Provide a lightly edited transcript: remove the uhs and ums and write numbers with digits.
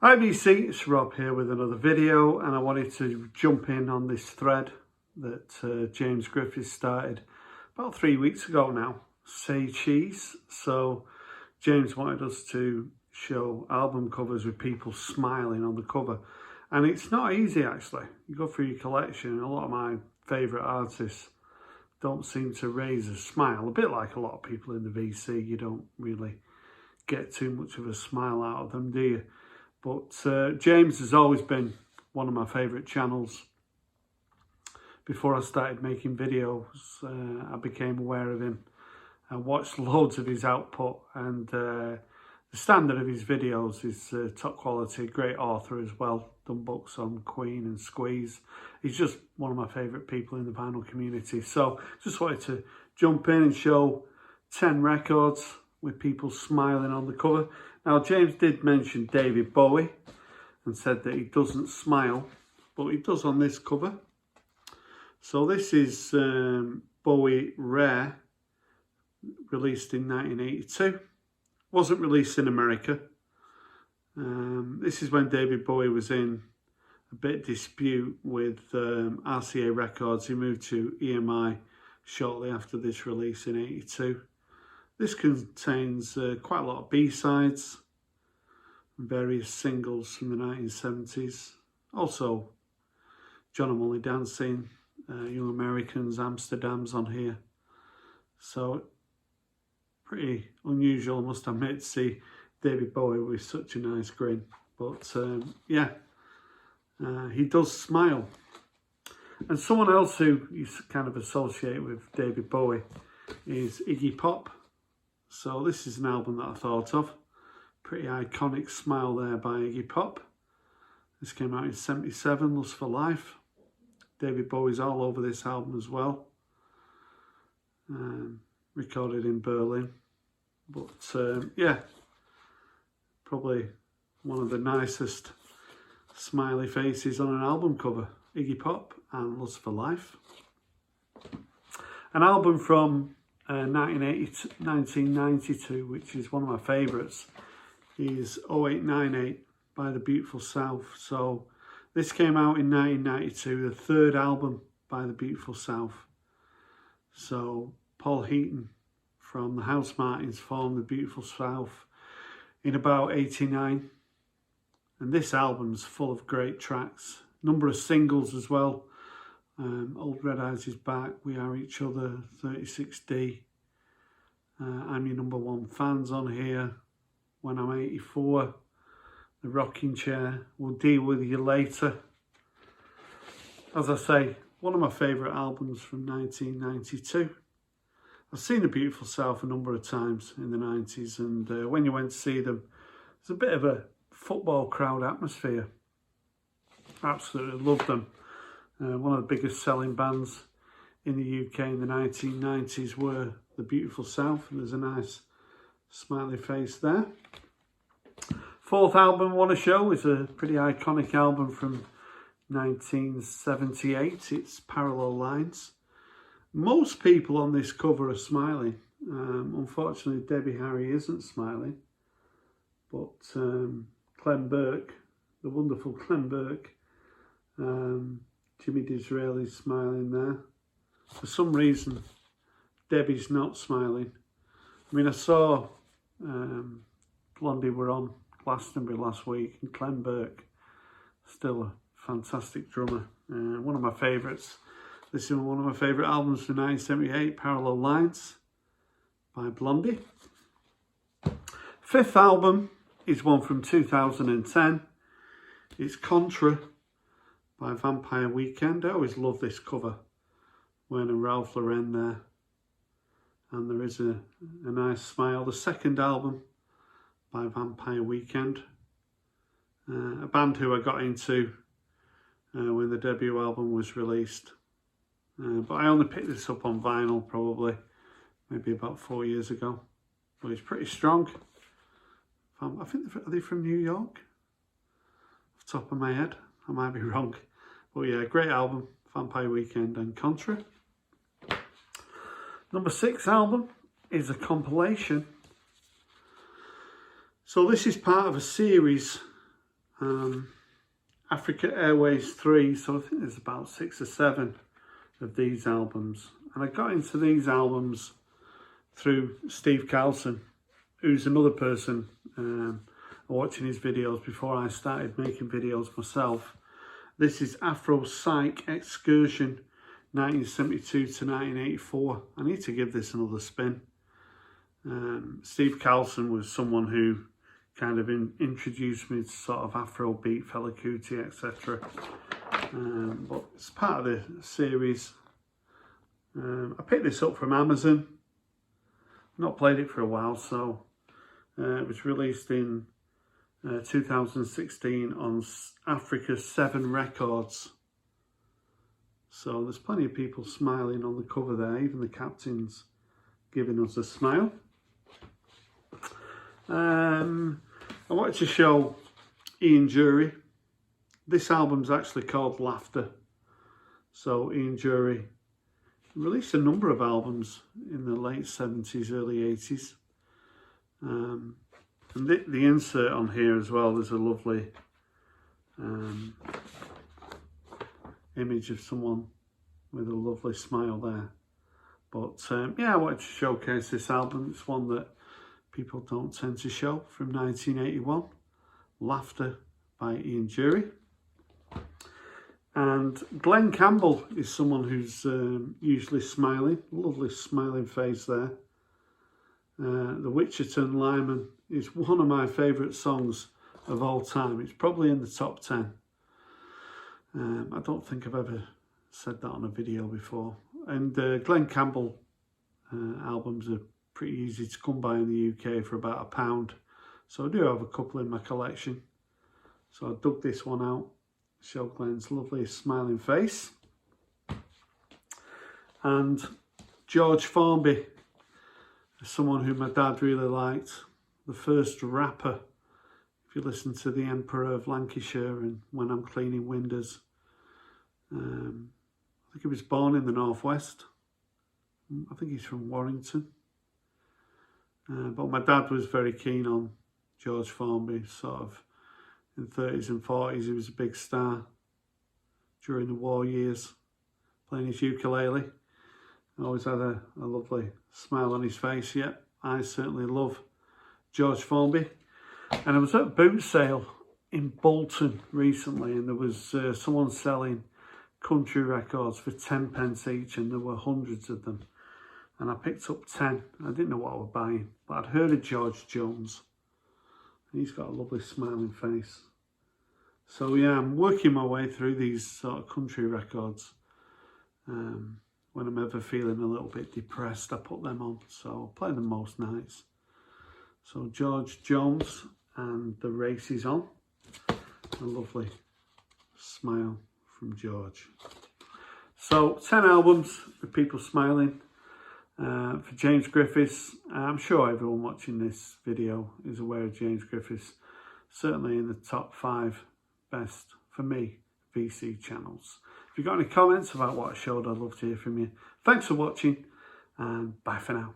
Hi VC, it's Rob here with another video, and I wanted to jump in on this thread that James Griffiths started about 3 weeks ago now, Say Cheese. So James wanted us to show album covers with people smiling on the cover, and it's not easy actually. You go through your collection and a lot of my favourite artists don't seem to raise a smile, a bit like a lot of people in the VC. You don't really get too much of a smile out of them, do you? But James has always been one of my favourite channels. Before I started making videos, I became aware of him. I watched loads of his output, and the standard of his videos is top quality, great author as well, done books on Queen and Squeeze. He's just one of my favourite people in the vinyl community. So just wanted to jump in and show 10 records with people smiling on the cover. Now, James did mention David Bowie and said that he doesn't smile, but he does on this cover. So this is Bowie Rare, released in 1982. Wasn't released in America. This is when David Bowie was in a bit of dispute with RCA Records. He moved to EMI shortly after this release in 82. This contains quite a lot of B-sides and various singles from the 1970s. Also, John and Molly Dancing, Young Americans, Amsterdam's on here. So, pretty unusual, I must admit, to see David Bowie with such a nice grin. But yeah, he does smile. And someone else who you kind of associate with David Bowie is Iggy Pop. So this is an album that I thought of. Pretty iconic smile there by Iggy Pop. This came out in 77, Lust for Life. David Bowie's all over this album as well. Recorded in Berlin. But yeah, probably one of the nicest smiley faces on an album cover. Iggy Pop and Lust for Life. An album from 1992, which is one of my favourites, is 0898 by The Beautiful South. So this came out in 1992, the third album by The Beautiful South. So Paul Heaton from the Housemartins formed The Beautiful South in about 89. And this album's full of great tracks. Number of singles as well. Old Red Eyes is Back, We Are Each Other, 36D. I'm Your Number One Fan's on here. When I'm 84, The Rocking Chair, We'll Deal With You Later. As I say, one of my favourite albums from 1992. I've seen The Beautiful South a number of times in the 90s, and when you went to see them, it's a bit of a football crowd atmosphere. Absolutely loved them. One of the biggest selling bands in the UK in the 1990s were The Beautiful South, and there's a nice smiley face there. Fourth album I want to show is a pretty iconic album from 1978. It's Parallel Lines. Most people on this cover are smiling. Unfortunately, Debbie Harry isn't smiling, but Clem Burke, the wonderful Clem Burke, Jimmy Disraeli's smiling there. For some reason, Debbie's not smiling. I mean, I saw Blondie were on Glastonbury last week, and Clem Burke, still a fantastic drummer. One of my favourites. This is one of my favourite albums from 1978, Parallel Lines by Blondie. Fifth album is one from 2010. It's Contra by Vampire Weekend. I always love this cover. Wearing a Ralph Lauren there. And there is a nice smile. The second album by Vampire Weekend. A band who I got into when the debut album was released. But I only picked this up on vinyl probably maybe about 4 years ago. But it's pretty strong. I think, are they from New York? Off the top of my head. I might be wrong. But yeah, great album. Vampire Weekend and Contra. Number 6 album is a compilation. So this is part of a series Africa Airways 3, so I think there's about 6 or 7 of these albums. And I got into these albums through Steve Carlson, who's another person watching his videos before I started making videos myself. This is Afro Psych Excursion 1972 to 1984. I need to give this another spin. Steve Carlson was someone who kind of introduced me to sort of Afrobeat, Fela Kuti, etc. But it's part of the series. I picked this up from Amazon. Not played it for a while, so it was released in 2016 on Africa 7 Records. So there's plenty of people smiling on the cover there, even the captain's giving us a smile. I wanted to show Ian Dury. This album's actually called Laughter. So Ian Dury released a number of albums in the late 70s, early 80s. And the insert on here as well, there's a lovely image of someone with a lovely smile there. But yeah, I wanted to showcase this album. It's one that people don't tend to show, from 1981. Laughter by Ian Dury. And Glen Campbell is someone who's usually smiling. Lovely smiling face there. The Wichita Lineman is one of my favourite songs of all time. It's probably in the top 10. I don't think I've ever said that on a video before. And Glen Campbell albums are pretty easy to come by in the UK for about £1. So I do have a couple in my collection. So I dug this one out. Show Glen's lovely smiling face. And George Formby, someone who my dad really liked, the first rapper. If you listen to The Emperor of Lancashire and When I'm Cleaning Windows, I think he was born in the Northwest. I think he's from Warrington. But my dad was very keen on George Formby, sort of in the 30s and 40s. He was a big star during the war years, playing his ukulele. Always had a lovely smile on his face. Yeah, I certainly love George Formby. And I was at a boot sale in Bolton recently, and there was someone selling country records for 10 pence each, and there were hundreds of them. And I picked up 10. I didn't know what I was buying, but I'd heard of George Jones. He's got a lovely smiling face. So yeah, I'm working my way through these sort of country records. When I'm ever feeling a little bit depressed, I put them on. So I play them most nights. So George Jones and The Race Is On. A lovely smile from George. So 10 albums with people smiling. For James Griffiths, I'm sure everyone watching this video is aware of James Griffiths. Certainly in the top 5 best, for me, VC channels. If you've got any comments about what I showed, I'd love to hear from you. Thanks for watching, and bye for now.